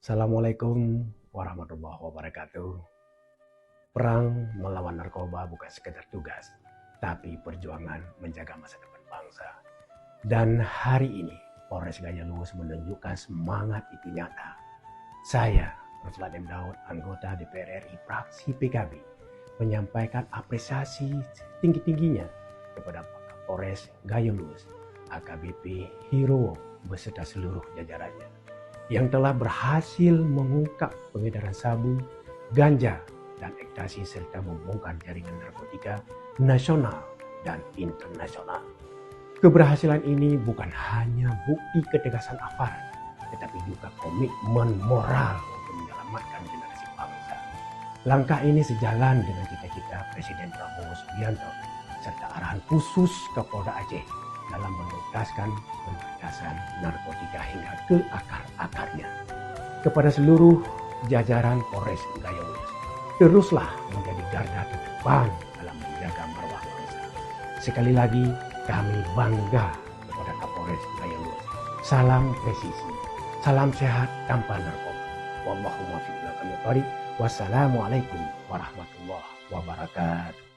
Assalamualaikum warahmatullahi wabarakatuh. Perang melawan narkoba bukan sekedar tugas, tapi perjuangan menjaga masa depan bangsa. Dan hari ini, Polres Gaya Luwus menunjukkan semangat itu nyata. Saya, Ruslan M. Daud, anggota DPR RI fraksi PKB, menyampaikan apresiasi tinggi-tingginya kepada Pak Kapolres Gaya Luwus, AKBP Hiro beserta seluruh jajarannya yang telah berhasil mengungkap pengedaran sabu, ganja, dan ekstasi serta membongkar jaringan narkotika nasional dan internasional. Keberhasilan ini bukan hanya bukti ketegasan aparat, tetapi juga komitmen moral untuk menyelamatkan generasi bangsa. Langkah ini sejalan dengan cita-cita Presiden Prabowo Subianto serta arahan khusus Kapolda Aceh dalam menuntaskan pemberantasan narkotika hingga ke akar-akarnya. Kepada seluruh jajaran Polres Gaya Luwus, teruslah menjadi garda terdepan dalam menjaga marwah bangsa. Sekali lagi, kami bangga kepada Kapolres Gaya Luwus. Salam presisi, salam sehat tanpa narkoba. Wallahumma fi'la kami. Wassalamualaikum warahmatullahi wabarakatuh.